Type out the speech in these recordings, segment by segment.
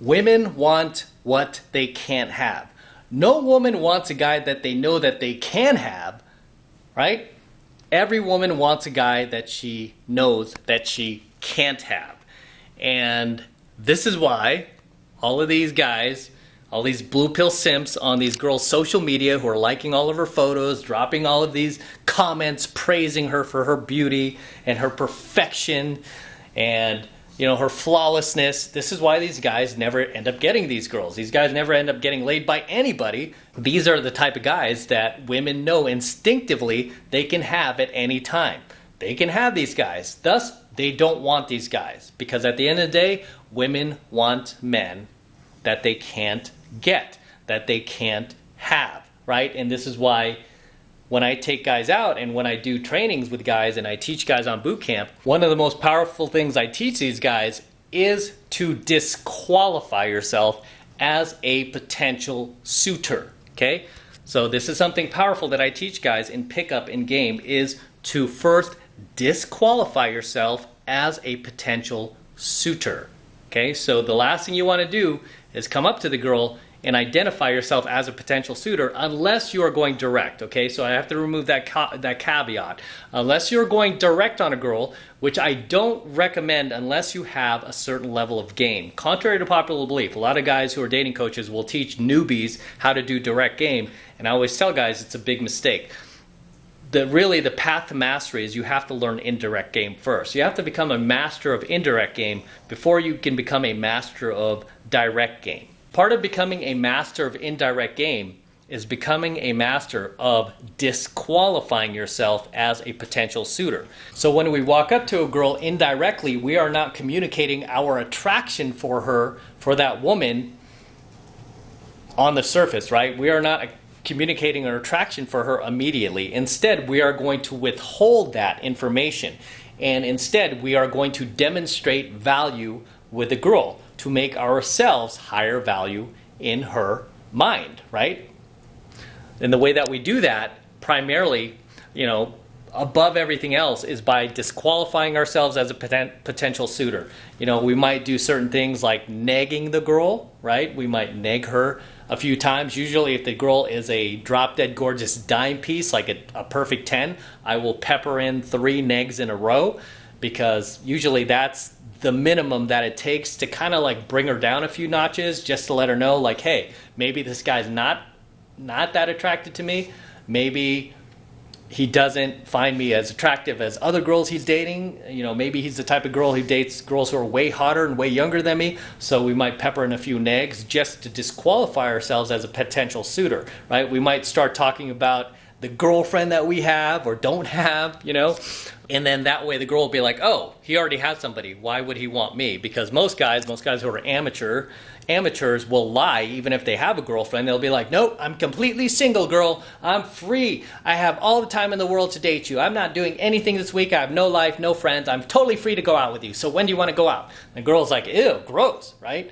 Women want what they can't have. No woman wants a guy that they know that they can have, right? Every woman wants a guy that she knows that she can't have. And this is why all of these guys, all these blue pill simps on these girls' social media who are liking all of her photos, dropping all of these comments, praising her for her beauty and her perfection and her flawlessness. This is why these guys never end up getting these girls. These guys never end up getting laid by anybody. These are the type of guys that women know instinctively they can have at any time. They can have these guys. Thus, they don't want these guys. Because at the end of the day, women want men that they can't get, that they can't have, right? And this is why when I take guys out and when I do trainings with guys and I teach guys on boot camp, one of the most powerful things I teach these guys is to disqualify yourself as a potential suitor, okay? So this is something powerful that I teach guys in pickup in game is to first disqualify yourself as a potential suitor, okay? So the last thing you want to do is come up to the girl and identify yourself as a potential suitor unless you are going direct, okay? So I have to remove that caveat. Unless you're going direct on a girl, which I don't recommend unless you have a certain level of game. Contrary to popular belief, a lot of guys who are dating coaches will teach newbies how to do direct game, and I always tell guys it's a big mistake. Really, the path to mastery is you have to learn indirect game first. You have to become a master of indirect game before you can become a master of direct game. Part of becoming a master of indirect game is becoming a master of disqualifying yourself as a potential suitor. So when we walk up to a girl indirectly, we are not communicating our attraction for her, for that woman, on the surface, right? We are not communicating our attraction for her immediately. Instead, we are going to withhold that information. And instead, we are going to demonstrate value with the girl to make ourselves higher value in her mind, right? And the way that we do that, primarily, above everything else, is by disqualifying ourselves as a potential suitor. We might do certain things like negging the girl, right? We might neg her a few times. Usually if the girl is a drop-dead gorgeous dime piece, like a perfect 10, I will pepper in 3 negs in a row, because usually that's the minimum that it takes to kind of like bring her down a few notches, just to let her know, like, hey, maybe this guy's not that attracted to me. Maybe he doesn't find me as attractive as other girls he's dating. Maybe he's the type of girl who dates girls who are way hotter and way younger than me. So we might pepper in a few negs just to disqualify ourselves as a potential suitor, right? We might start talking about the girlfriend that we have or don't have, and then that way the girl will be like, oh, he already has somebody. Why would he want me? Because most guys who are amateurs will lie even if they have a girlfriend. They'll be like, nope, I'm completely single, girl. I'm free. I have all the time in the world to date you. I'm not doing anything this week. I have no life, no friends. I'm totally free to go out with you. So when do you want to go out? The girl's like, ew, gross, right?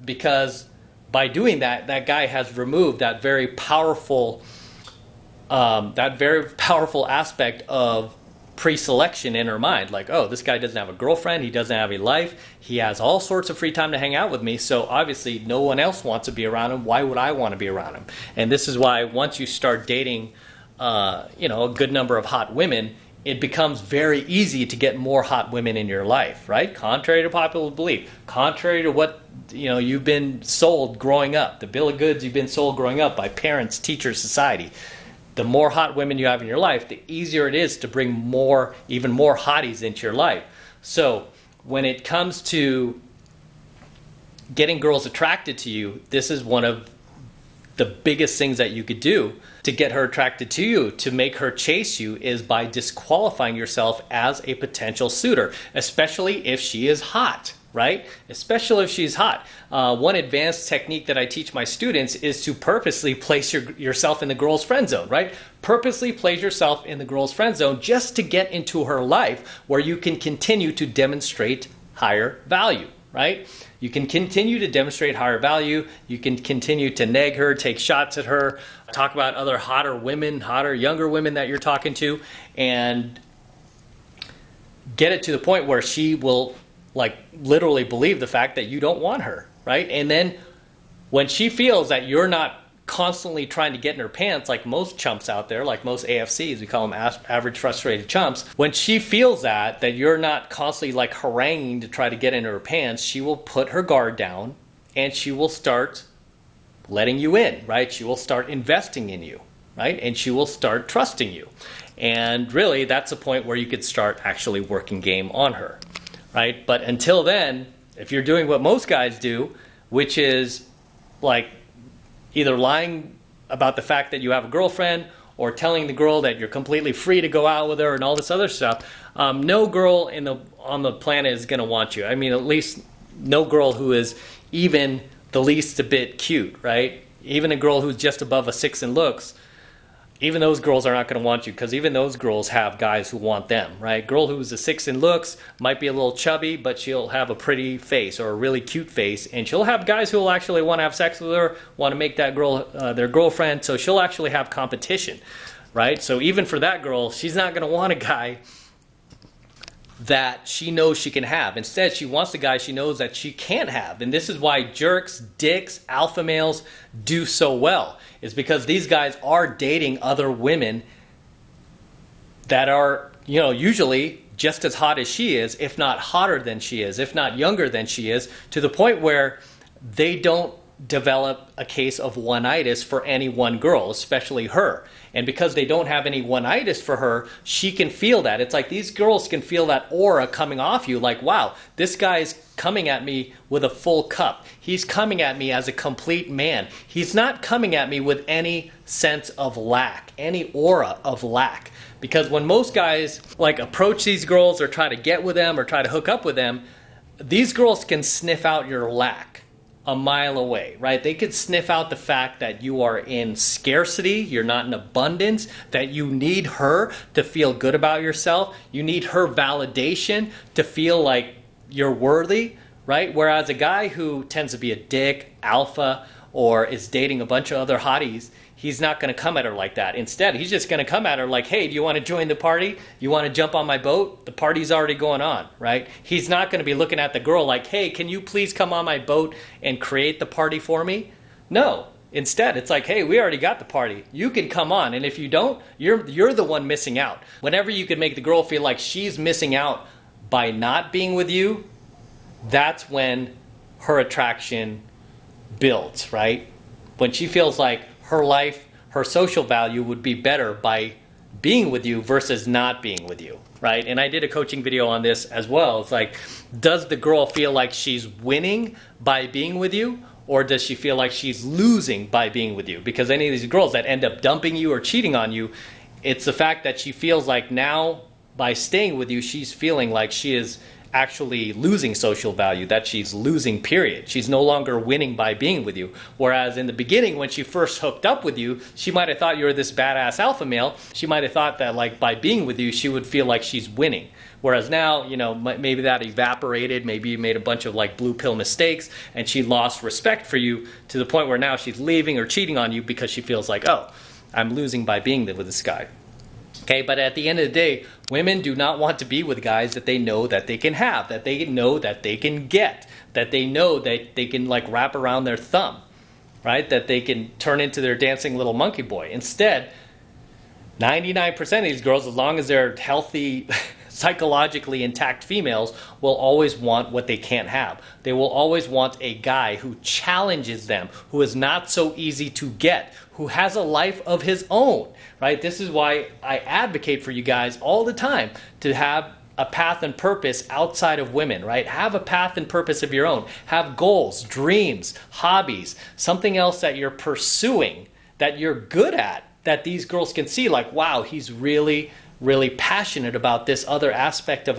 Because by doing that, that guy has removed that very powerful aspect of pre-selection in her mind. Like, oh, this guy doesn't have a girlfriend, he doesn't have a life, he has all sorts of free time to hang out with me, so obviously no one else wants to be around him. Why would I want to be around him? And this is why once you start dating a good number of hot women, it becomes very easy to get more hot women in your life, right? Contrary to popular belief, contrary to what you've been sold growing up, the bill of goods you've been sold growing up by parents, teachers, society. The more hot women you have in your life, the easier it is to bring even more hotties into your life. So when it comes to getting girls attracted to you, this is one of the biggest things that you could do to get her attracted to you, to make her chase you, is by disqualifying yourself as a potential suitor, especially if she is hot, right? Especially if she's hot. One advanced technique that I teach my students is to purposely place yourself in the girl's friend zone, right? Purposely place yourself in the girl's friend zone just to get into her life where you can continue to demonstrate higher value, right? You can continue to demonstrate higher value. You can continue to nag her, take shots at her, talk about other hotter, younger women that you're talking to, and get it to the point where she will literally believe the fact that you don't want her, right? And then when she feels that you're not constantly trying to get in her pants like most chumps out there, like most AFCs, we call them average frustrated chumps, when she feels that you're not constantly like haranguing to try to get into her pants, she will put her guard down and she will start letting you in, right? She will start investing in you, right? And she will start trusting you. And really, that's a point where you could start actually working game on her, right? But until then, if you're doing what most guys do, which is like either lying about the fact that you have a girlfriend or telling the girl that you're completely free to go out with her and all this other stuff, no girl on the planet is going to want you. I mean, at least no girl who is even the least a bit cute, right? Even a girl who's just above a 6 in looks, even those girls are not going to want you, because even those girls have guys who want them, right? Girl who's a 6 in looks might be a little chubby, but she'll have a pretty face or a really cute face, and she'll have guys who will actually want to have sex with her, want to make that girl their girlfriend, so she'll actually have competition, right? So even for that girl, she's not going to want a guy that she knows she can have. Instead, she wants a guy she knows that she can't have. And this is why jerks, dicks, alpha males do so well. Is because these guys are dating other women that are, usually just as hot as she is, if not hotter than she is, if not younger than she is, to the point where they don't develop a case of one-itis for any one girl, especially her. And because they don't have any one-itis for her, she can feel that. It's like these girls can feel that aura coming off you, like, wow, this guy's coming at me with a full cup. He's coming at me as a complete man. He's not coming at me with any sense of lack, any aura of lack. Because when most guys like approach these girls or try to get with them or try to hook up with them, these girls can sniff out your lack a mile away, right? They could sniff out the fact that you are in scarcity, you're not in abundance, that you need her to feel good about yourself. You need her validation to feel like you're worthy, right? Whereas a guy who tends to be a dick, alpha, or is dating a bunch of other hotties, he's not going to come at her like that. Instead, he's just going to come at her like, hey, do you want to join the party? You want to jump on my boat? The party's already going on, right? He's not going to be looking at the girl like, hey, can you please come on my boat and create the party for me? No. Instead, it's like, hey, we already got the party. You can come on. And if you don't, you're the one missing out. Whenever you can make the girl feel like she's missing out by not being with you, that's when her attraction builds, right? When she feels like her life, her social value would be better by being with you versus not being with you, right? And I did a coaching video on this as well. It's like, does the girl feel like she's winning by being with you, or does she feel like she's losing by being with you? Because any of these girls that end up dumping you or cheating on you, it's the fact that she feels like now by staying with you, she's feeling like she is actually losing social value, that she's losing, period. She's no longer winning by being with you. Whereas in the beginning, when she first hooked up with you, she might have thought you were this badass alpha male. She might have thought that like by being with you, she would feel like she's winning. Whereas now, maybe that evaporated, maybe you made a bunch of like blue pill mistakes and she lost respect for you to the point where now she's leaving or cheating on you because she feels like, oh, I'm losing by being with this guy. Okay, but at the end of the day, women do not want to be with guys that they know that they can have, that they know that they can get, that they know that they can like wrap around their thumb, right? That they can turn into their dancing little monkey boy. Instead, 99% of these girls, as long as they're healthy, psychologically intact females, will always want what they can't have. They will always want a guy who challenges them, who is not so easy to get, who has a life of his own, right? This is why I advocate for you guys all the time to have a path and purpose outside of women, right? Have a path and purpose of your own. Have goals, dreams, hobbies, something else that you're pursuing, that you're good at, that these girls can see like, wow, he's really passionate about this other aspect of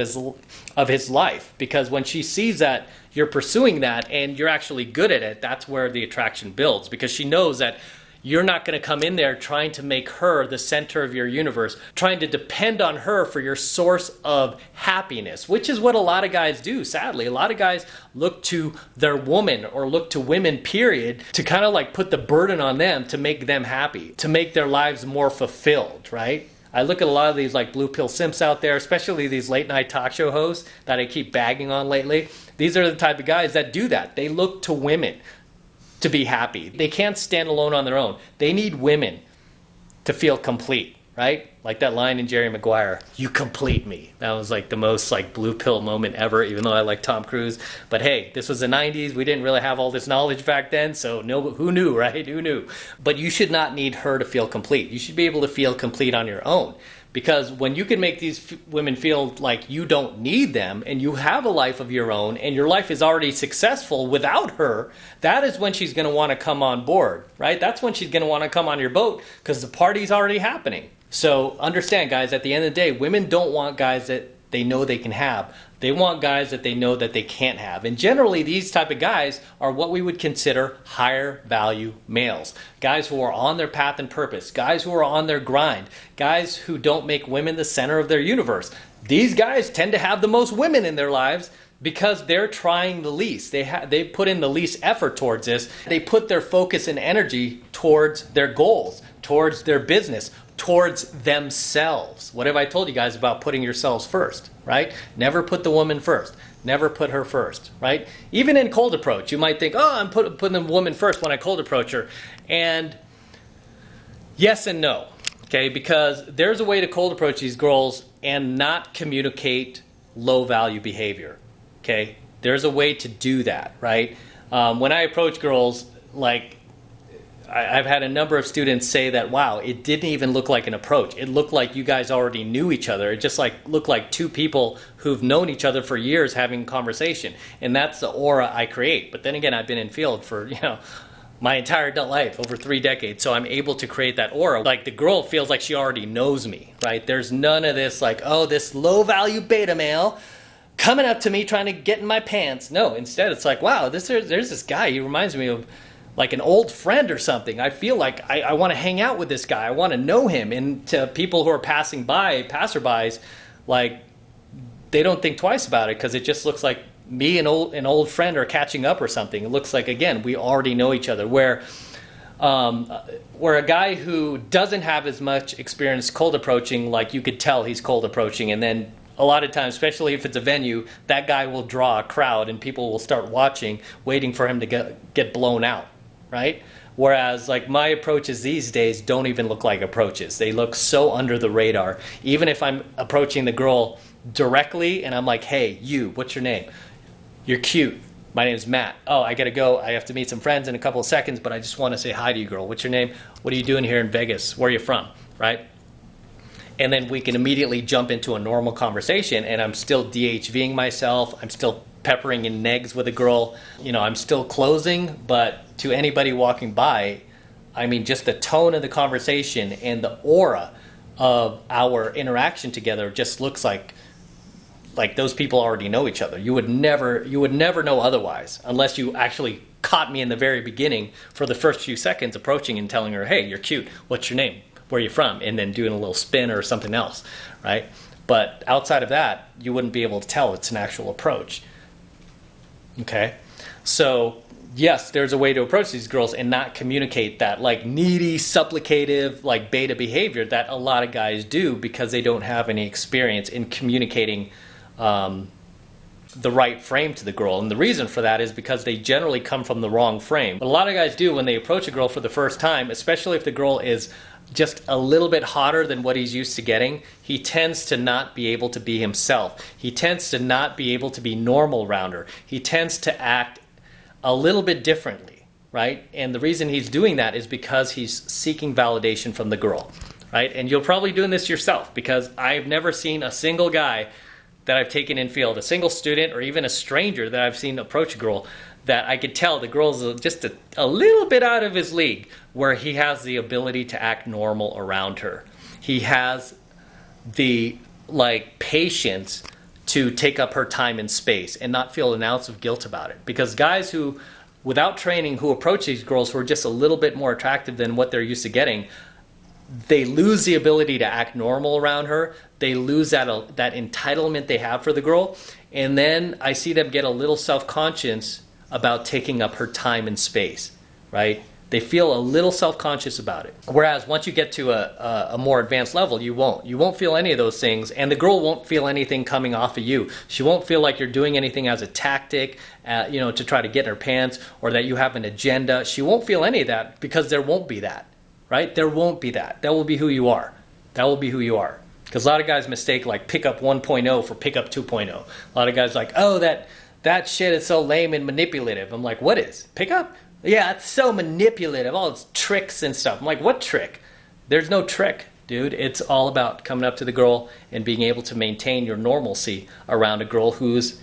his life. Because when she sees that you're pursuing that and you're actually good at it, that's where the attraction builds. Because she knows that you're not going to come in there trying to make her the center of your universe, trying to depend on her for your source of happiness, which is what a lot of guys do, sadly. A lot of guys look to their woman or look to women, period, to kind of like put the burden on them to make them happy, to make their lives more fulfilled, right? I look at a lot of these like blue pill simps out there, especially these late night talk show hosts that I keep bagging on lately. These are the type of guys that do that. They look to women to be happy. They can't stand alone on their own. They need women to feel complete, right? Like that line in Jerry Maguire, "You complete me." That was like the most like blue pill moment ever, even though I like Tom Cruise. But hey, this was the 90s. We didn't really have all this knowledge back then, so who knew, right? Who knew? But you should not need her to feel complete. You should be able to feel complete on your own. Because when you can make these women feel like you don't need them and you have a life of your own and your life is already successful without her, that is when she's going to want to come on board, right? That's when she's going to want to come on your boat because the party's already happening. So understand, guys, at the end of the day, women don't want guys that they know they can have. They want guys that they know that they can't have. And generally, these type of guys are what we would consider higher value males. Guys who are on their path and purpose. Guys who are on their grind. Guys who don't make women the center of their universe. These guys tend to have the most women in their lives because they're trying the least. They put in the least effort towards this. They put their focus and energy towards their goals, towards their business, towards themselves. What have I told you guys about putting yourselves first, right? Never put the woman first. Never put her first, right? Even in cold approach, you might think, oh, I'm putting the woman first when I cold approach her. And yes and no, okay? Because there's a way to cold approach these girls and not communicate low value behavior, okay? There's a way to do that, right? When I approach girls, like, I've had a number of students say that, wow, it didn't even look like an approach. It looked like you guys already knew each other. It just looked like two people who've known each other for years having conversation. And that's the aura I create. But then again, I've been in field for, my entire adult life, over 3 decades. So I'm able to create that aura. Like the girl feels like she already knows me, right? There's none of this like, oh, this low value beta male coming up to me trying to get in my pants. No, instead it's like, wow, there's this guy. He reminds me of like an old friend or something. I feel like I want to hang out with this guy. I want to know him. And to people who are passing by, passerbys, like they don't think twice about it because it just looks like me and an old friend are catching up or something. It looks like, again, we already know each other. Where a guy who doesn't have as much experience cold approaching, like you could tell he's cold approaching, and then a lot of times, especially if it's a venue, that guy will draw a crowd and people will start watching, waiting for him to get blown out. Right? Whereas like my approaches these days don't even look like approaches. They look so under the radar. Even if I'm approaching the girl directly and I'm like, hey, you, what's your name? You're cute. My name's Matt. Oh, I gotta go. I have to meet some friends in a couple of seconds, but I just want to say hi to you, girl. What's your name? What are you doing here in Vegas? Where are you from? Right? And then we can immediately jump into a normal conversation and I'm still DHVing myself. I'm still peppering in negs with a girl. I'm still closing, but to anybody walking by, I mean, just the tone of the conversation and the aura of our interaction together just looks like those people already know each other. You would never know otherwise unless you actually caught me in the very beginning for the first few seconds approaching and telling her, hey, you're cute. What's your name? Where are you from? And then doing a little spin or something else, right? But outside of that, you wouldn't be able to tell it's an actual approach. Okay? So yes, there's a way to approach these girls and not communicate that like needy, supplicative, like beta behavior that a lot of guys do because they don't have any experience in communicating the right frame to the girl. And the reason for that is because they generally come from the wrong frame. What a lot of guys do when they approach a girl for the first time, especially if the girl is just a little bit hotter than what he's used to getting, he tends to not be able to be himself. He tends to not be able to be normal around her. He tends to act a little bit differently, right? And the reason he's doing that is because he's seeking validation from the girl, right? And you're probably doing this yourself because I've never seen a single guy that I've taken in field, a single student or even a stranger that I've seen approach a girl, that I could tell the girl's just a little bit out of his league, where he has the ability to act normal around her. He has the patience to take up her time and space and not feel an ounce of guilt about it. Because guys who, without training, who approach these girls who are just a little bit more attractive than what they're used to getting, they lose the ability to act normal around her. They lose that entitlement they have for the girl. And then I see them get a little self-conscious about taking up her time and space, right? they feel a little self-conscious about it. Whereas once you get to a more advanced level, you won't feel any of those things, and the girl won't feel anything coming off of you. She won't feel like you're doing anything as a tactic, to try to get in her pants, or that you have an agenda. She won't feel any of that, because there won't be that, right? There won't be that. That will be who you are. That will be who you are. Because a lot of guys mistake like pickup 1.0 for pickup 2.0. A lot of guys like, oh, that shit is so lame and manipulative. I'm like, what is? Pickup? Yeah, it's so manipulative. All its tricks and stuff. I'm like, what trick? There's no trick, dude. It's all about coming up to the girl and being able to maintain your normalcy around a girl who's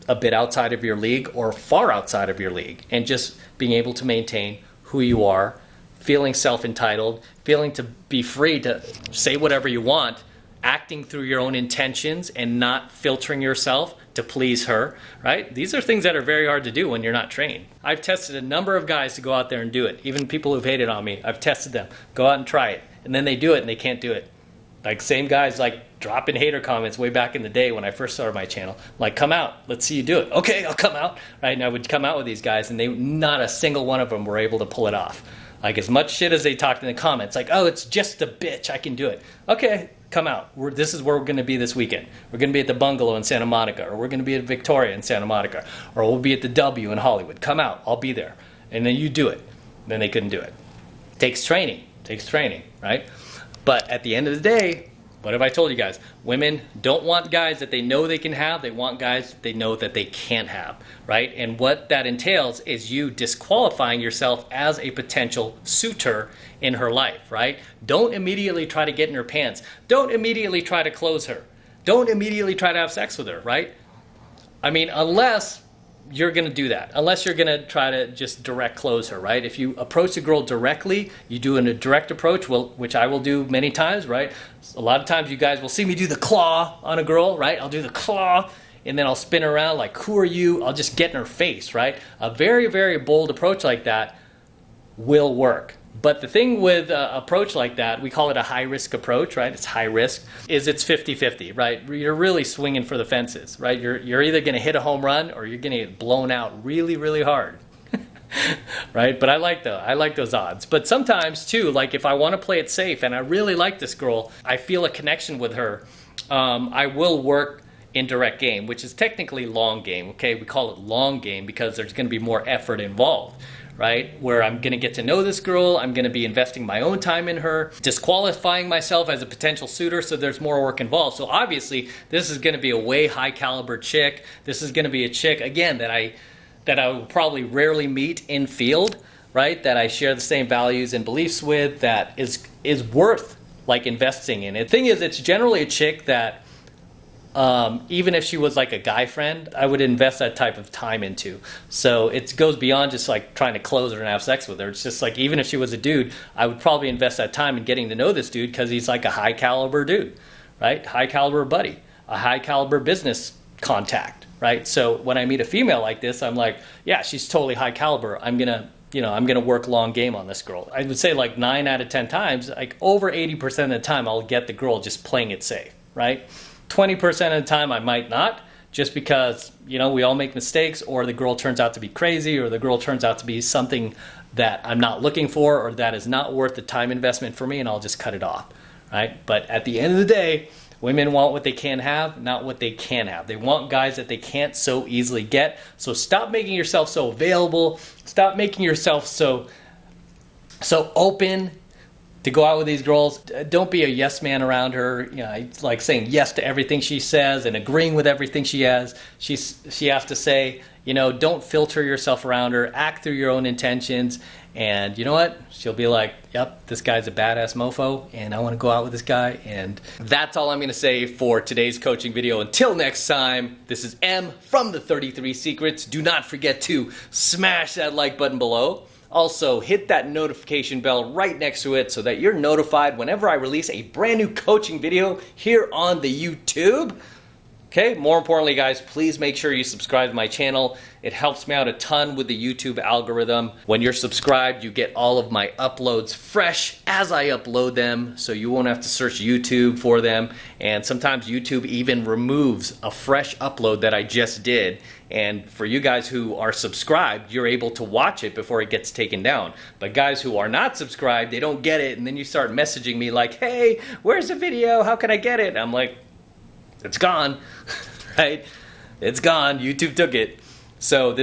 a bit outside of your league or far outside of your league. And just being able to maintain who you are, feeling self-entitled, feeling to be free to say whatever you want, acting through your own intentions and not filtering yourself to please her, right? These are things that are very hard to do when you're not trained. I've tested a number of guys to go out there and do it. Even people who've hated on me, I've tested them. Go out and try it. And then they do it and they can't do it. Like same guys like dropping hater comments way back in the day when I first started my channel. Like, come out, let's see you do it. Okay, I'll come out. Right? And I would come out with these guys and not a single one of them were able to pull it off. Like as much shit as they talked in the comments, like, oh, it's just a bitch, I can do it. Okay, come out. This is where we're going to be this weekend. We're going to be at the Bungalow in Santa Monica, or we're going to be at Victoria in Santa Monica, or we'll be at the W in Hollywood. Come out, I'll be there. And then you do it. Then they couldn't do it. Takes training, right? But at the end of the day, what have I told you guys? Women don't want guys that they know they can have. They want guys they know that they can't have, right? And what that entails is you disqualifying yourself as a potential suitor in her life, right? Don't immediately try to get in her pants. Don't immediately try to close her. Don't immediately try to have sex with her, right? I mean, unless you're going to do that, unless you're going to try to just direct close her, right? If you approach a girl directly, you do a direct approach, which I will do many times, right? A lot of times you guys will see me do the claw on a girl, right? I'll do the claw, and then I'll spin around like, who are you? I'll just get in her face, right? A very, very bold approach like that will work. But the thing with an approach like that, we call it a high-risk approach, right? It's high risk, is it's 50-50, right? You're really swinging for the fences, right? You're either going to hit a home run or you're going to get blown out really, really hard, right? But I like those odds. But sometimes, too, like if I want to play it safe and I really like this girl, I feel a connection with her, I will work in direct game, which is technically long game, okay? We call it long game because there's going to be more effort involved, right? Where I'm going to get to know this girl, I'm going to be investing my own time in her, disqualifying myself as a potential suitor, so there's more work involved. So obviously, this is going to be a way high caliber chick. This is going to be a chick, again, that I will probably rarely meet in field, right? That I share the same values and beliefs with, that is worth like investing in. And the thing is, it's generally a chick that even if she was like a guy friend, I would invest that type of time into. So it goes beyond just like trying to close her and have sex with her. It's just like, even if she was a dude, I would probably invest that time in getting to know this dude because he's like a high caliber dude, right? High caliber buddy, a high caliber business contact, right? So when I meet a female like this, I'm like, yeah, she's totally high caliber. I'm gonna work long game on this girl. I would say like 9 out of 10 times, like over 80% of the time, I'll get the girl just playing it safe, right? 20% of the time I might not, just because, we all make mistakes, or the girl turns out to be crazy, or the girl turns out to be something that I'm not looking for, or that is not worth the time investment for me, and I'll just cut it off, right? But at the end of the day, women want what they can have, not what they can have. They want guys that they can't so easily get. So stop making yourself so available. Stop making yourself so open to go out with these girls. Don't be a yes man around her. It's like saying yes to everything she says and agreeing with everything she has. She has to say, don't filter yourself around her. Act through your own intentions. And you know what? She'll be like, yep, this guy's a badass mofo, and I want to go out with this guy. And that's all I'm going to say for today's coaching video. Until next time, this is M from the 33 Secrets. Do not forget to smash that like button below. Also, hit that notification bell right next to it so that you're notified whenever I release a brand new coaching video here on the YouTube. Okay, more importantly, guys, please make sure you subscribe to my channel. It helps me out a ton with the YouTube algorithm. When you're subscribed, you get all of my uploads fresh as I upload them, so you won't have to search YouTube for them. And sometimes YouTube even removes a fresh upload that I just did And for you guys who are subscribed, you're able to watch it before it gets taken down. But guys who are not subscribed, they don't get it, and then you start messaging me like, hey, where's the video? How can I get it? I'm like, it's gone, right? It's gone. YouTube took it. So this